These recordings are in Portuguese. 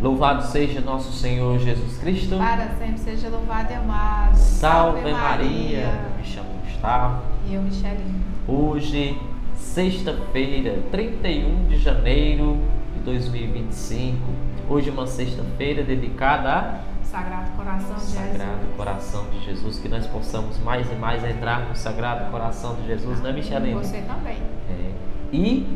Louvado seja nosso Senhor Jesus Cristo. Para sempre seja louvado e amado. Salve Maria. Me chamo Gustavo. E eu, Micheline. Hoje, sexta-feira, 31 de janeiro de 2025. Hoje uma sexta-feira dedicada a Sagrado Coração de Jesus. Sagrado Coração de Jesus. Que nós possamos mais e mais entrar no Sagrado Coração de Jesus, né, Micheline? Você também. E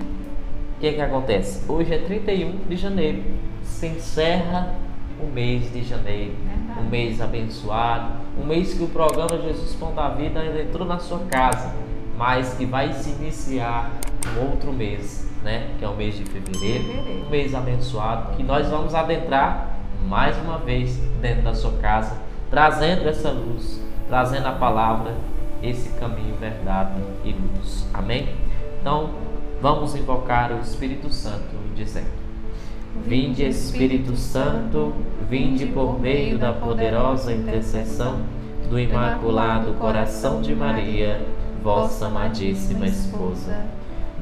o que acontece? Hoje é 31 de janeiro. Se encerra o mês de janeiro. Verdade. Um mês abençoado. Um mês que o programa Jesus Pão da Vida ainda entrou na sua casa. Mas que vai se iniciar um outro mês, né? Que é o mês de fevereiro. Um mês abençoado. Que nós vamos adentrar mais uma vez dentro da sua casa. Trazendo essa luz. Trazendo a palavra. Esse caminho, verdade e luz. Amém? Então, vamos invocar o Espírito Santo dizendo: Vinde Espírito Santo, vinde por meio da poderosa intercessão do Imaculado Coração de Maria, vossa amadíssima esposa.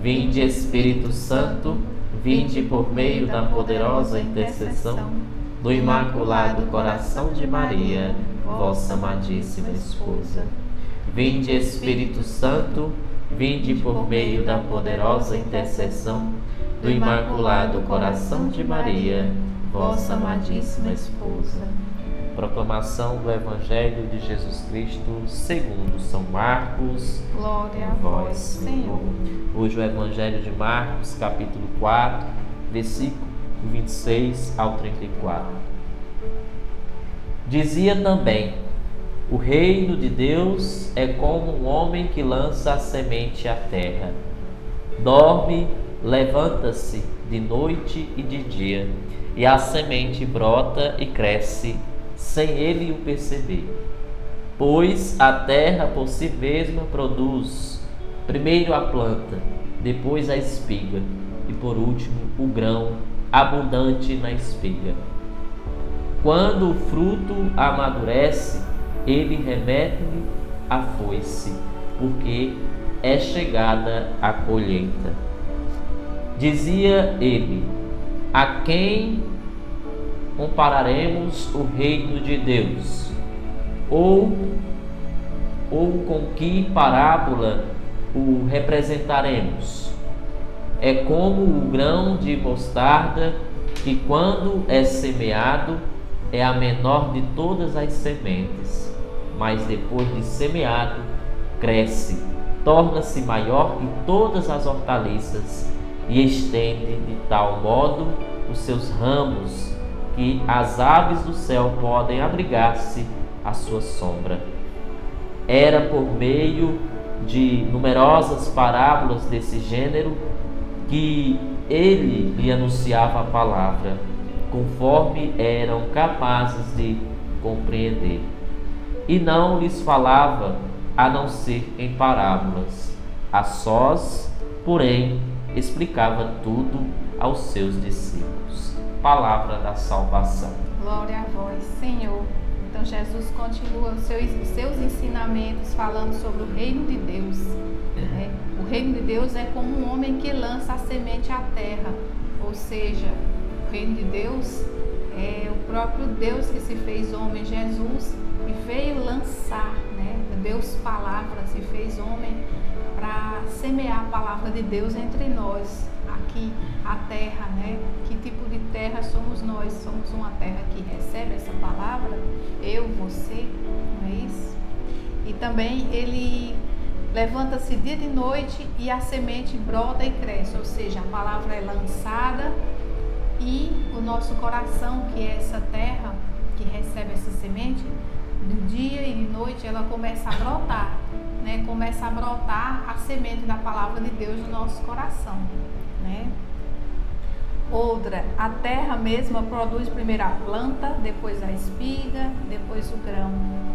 Vinde Espírito Santo, vinde por meio da poderosa intercessão do Imaculado Coração de Maria, vossa amadíssima esposa. Vinde Espírito Santo, vinde por meio da poderosa intercessão do Imaculado Coração de Maria, vossa amadíssima esposa. Proclamação do Evangelho de Jesus Cristo segundo São Marcos. Glória a vós, Senhor. Hoje o Evangelho de Marcos, capítulo 4, versículo 26 ao 34. Dizia também: o reino de Deus é como um homem que lança a semente à terra. Dorme, levanta-se de noite e de dia, e a semente brota e cresce, sem ele o perceber. Pois a terra por si mesma produz, primeiro a planta, depois a espiga, e por último o grão, abundante na espiga. Quando o fruto amadurece, ele remete-lhe a foice, porque é chegada a colheita. Dizia ele: a quem compararemos o reino de Deus? Ou com que parábola o representaremos? É como o grão de mostarda, que quando é semeado é a menor de todas as sementes, mas depois de semeado cresce, torna-se maior que todas as hortaliças e estende de tal modo os seus ramos que as aves do céu podem abrigar-se à sua sombra. Era por meio de numerosas parábolas desse gênero que ele lhe anunciava a palavra, conforme eram capazes de compreender. E não lhes falava a não ser em parábolas. A sós, porém, explicava tudo aos seus discípulos. Palavra da salvação. Glória a vós, Senhor. Então Jesus continua os seus ensinamentos falando sobre o reino de Deus. O reino de Deus é como um homem que lança a semente à terra. Ou seja, o reino de Deus é o próprio Deus que se fez homem, Jesus, e veio lançar, Deus palavra, se fez homem para semear a palavra de Deus entre nós, aqui, a terra, Que tipo de terra somos nós? Somos uma terra que recebe essa palavra, eu, você, não é isso? E também ele levanta-se dia e noite e a semente brota e cresce, ou seja, a palavra é lançada e o nosso coração, que é essa terra que recebe essa semente, de dia e de noite ela começa a brotar, Começa a brotar a semente da palavra de Deus no nosso coração, Outra, a terra mesma produz primeiro a planta, depois a espiga, depois o grão.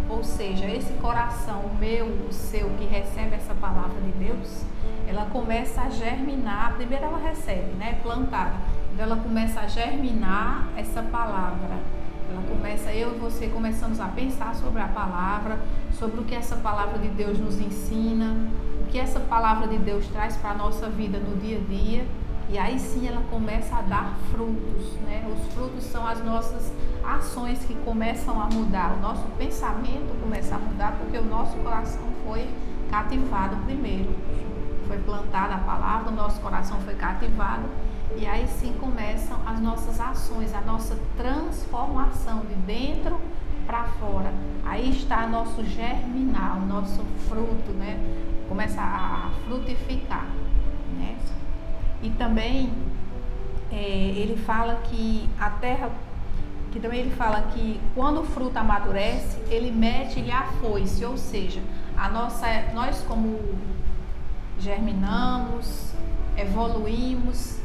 Ou seja, esse coração, o meu, o seu, que recebe essa palavra de Deus, ela começa a germinar. Primeiro ela recebe, plantada. Então ela começa a germinar essa palavra. Ela começa, eu e você começamos a pensar sobre a palavra, sobre o que essa palavra de Deus nos ensina, o que essa palavra de Deus traz para a nossa vida no dia a dia. E aí sim ela começa a dar frutos, né? Os frutos são as nossas ações que começam a mudar. O nosso pensamento começa a mudar porque o nosso coração foi cativado primeiro. Foi plantada a palavra, o nosso coração foi cativado. E aí sim começam as nossas ações, a nossa transformação de dentro para fora. Aí está nosso germinar, o nosso fruto, né? Começa a frutificar, né? E também ele fala que a terra, que também ele fala que quando o fruto amadurece, ele mete-lhe a foice, ou seja, nós como germinamos, evoluímos,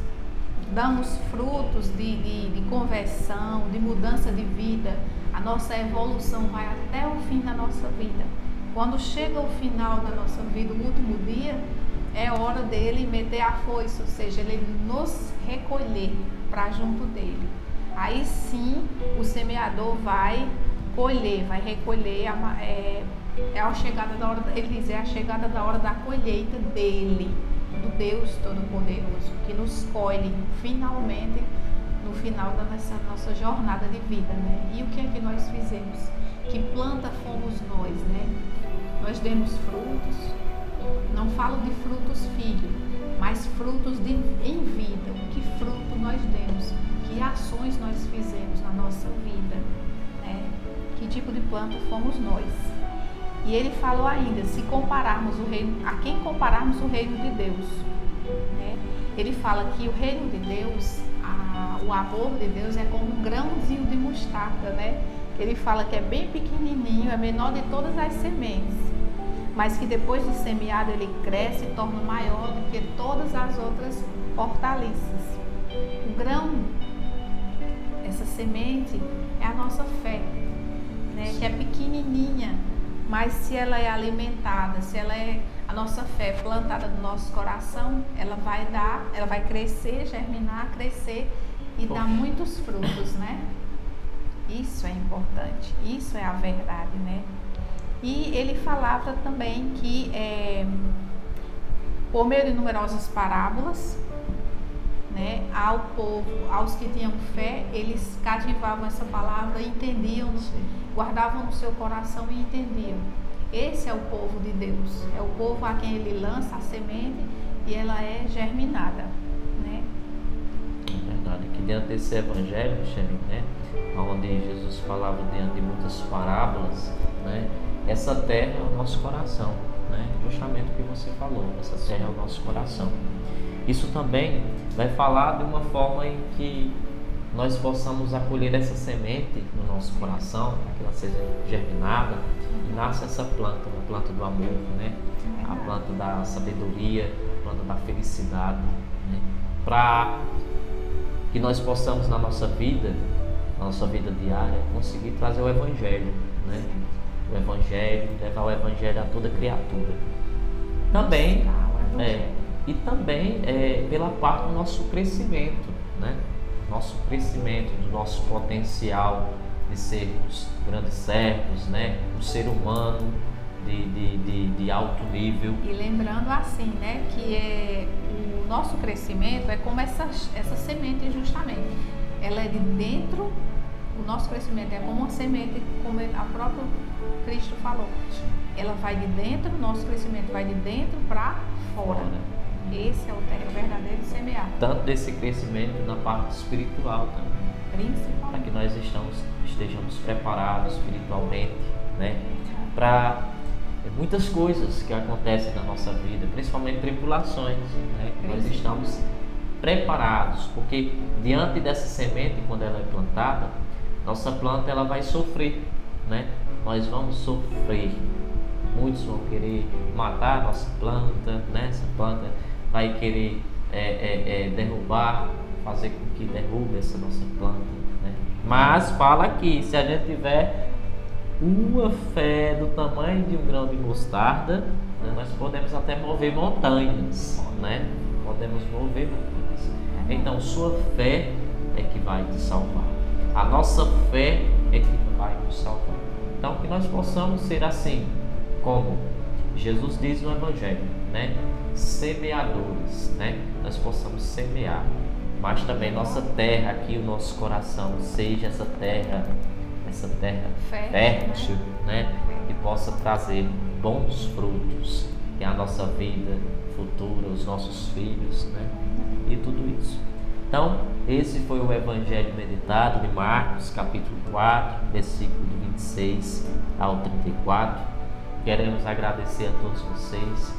damos frutos de conversão, de mudança de vida, a nossa evolução vai até o fim da nossa vida. Quando chega o final da nossa vida, o último dia, é hora dele meter a foice, ou seja, ele nos recolher para junto dele. Aí sim o semeador vai colher, vai recolher, é a chegada da hora, ele diz, é a chegada da hora da colheita dele, do Deus Todo-Poderoso, que nos colhe finalmente no final da nossa jornada de vida, né? E o que é que nós fizemos? Que planta fomos nós, né? Nós demos frutos, não falo de frutos filho, mas frutos em vida. Que fruto nós demos? Que ações nós fizemos na nossa vida, né? Que tipo de planta fomos nós? E ele falou ainda, se compararmos o reino, a quem compararmos o reino de Deus, né? Ele fala que o reino de Deus, o amor de Deus é como um grãozinho de mostarda, né? Ele fala que é bem pequenininho, é menor de todas as sementes, mas que depois de semeado ele cresce e torna maior do que todas as outras hortaliças. O grão, essa semente, é a nossa fé, né? Que é pequenininha, mas se ela é alimentada, se ela é a nossa fé plantada no nosso coração, ela vai crescer, germinar, crescer e dar muitos frutos, né? Isso é importante, isso é a verdade, né? E ele falava também que por meio de numerosas parábolas, né, ao povo, aos que tinham fé, eles cativavam essa palavra, entendiam, guardavam no seu coração e entendiam. Esse é o povo de Deus, é o povo a quem ele lança a semente e ela é germinada, né? É verdade, que diante desse evangelho, Michele, né, onde Jesus falava diante de muitas parábolas, né, essa terra é o nosso coração, né? Justamente o que você falou, essa terra é o nosso coração. Isso também vai falar de uma forma em que nós possamos acolher essa semente no nosso coração, para que ela seja germinada e nasça essa planta, a planta do amor, né? A planta da sabedoria, a planta da felicidade, né? Para que nós possamos na nossa vida diária, conseguir trazer o Evangelho, né? O Evangelho, levar o Evangelho a toda criatura. Também, e também pela parte do nosso crescimento, né? Nosso crescimento, do nosso potencial de sermos grandes servos, né? Um ser humano de alto nível. E lembrando assim, né? Que o nosso crescimento é como essa semente justamente. Ela é de dentro, o nosso crescimento é como uma semente, como a própria Cristo falou. Ela vai de dentro, o nosso crescimento vai de dentro para fora. Esse é o verdadeiro semear. Tanto desse crescimento na parte espiritual também. Principalmente. Para que nós estejamos preparados espiritualmente, né? Para muitas coisas que acontecem na nossa vida, principalmente tribulações, né? Nós estamos preparados, porque diante dessa semente, quando ela é plantada, nossa planta ela vai sofrer, né? Nós vamos sofrer. Muitos vão querer matar a nossa planta, né? Essa planta vai querer derrubar, fazer com que derrube essa nossa planta, né? Mas fala que se a gente tiver uma fé do tamanho de um grão de mostarda, né, nós podemos até mover montanhas, né? Podemos mover montanhas. Então sua fé é que vai te salvar. A nossa fé é que vai nos salvar. Então que nós possamos ser assim, como Jesus diz no Evangelho, né? Semeadores, né? nós possamos semear, mas também nossa terra aqui, o nosso coração, seja essa terra fértil, né? Que possa trazer bons frutos, que é a nossa vida futura, os nossos filhos, né? E tudo isso. Então, esse foi o Evangelho meditado de Marcos, capítulo 4, versículo do 26 ao 34. Queremos agradecer a todos vocês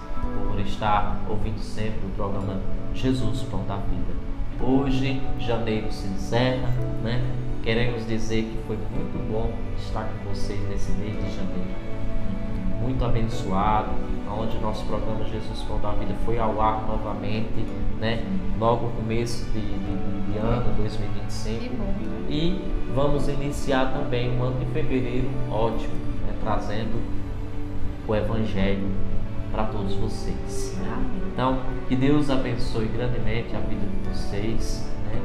por estar ouvindo sempre o programa Jesus Pão da Vida. Hoje, janeiro se encerra, né? Queremos dizer que foi muito bom estar com vocês nesse mês de janeiro. Muito abençoado, onde nosso programa Jesus Pão da Vida foi ao ar novamente, né? Logo no começo de ano 2025. E vamos iniciar também um ano de fevereiro ótimo, né? Trazendo o Evangelho para todos vocês, né? Então, que Deus abençoe grandemente a vida de vocês, né?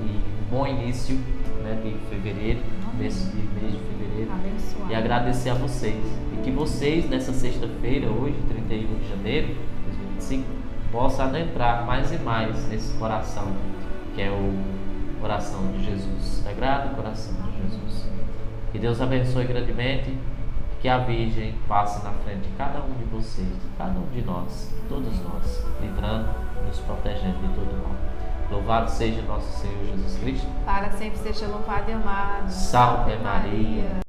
E um bom início, né, de fevereiro, mês de fevereiro. Abençoado. E agradecer a vocês. E que vocês, nessa sexta-feira, hoje, 31 de janeiro de 2025, possam adentrar mais e mais nesse coração, que é o coração de Jesus, sagrado coração de Jesus. Que Deus abençoe grandemente, que a Virgem passe na frente de cada um de vocês, de cada um de nós, todos nós, livrando, nos protegendo de todo mal. Louvado seja nosso Senhor Jesus Cristo. Para sempre seja louvado e amado. Salve Maria.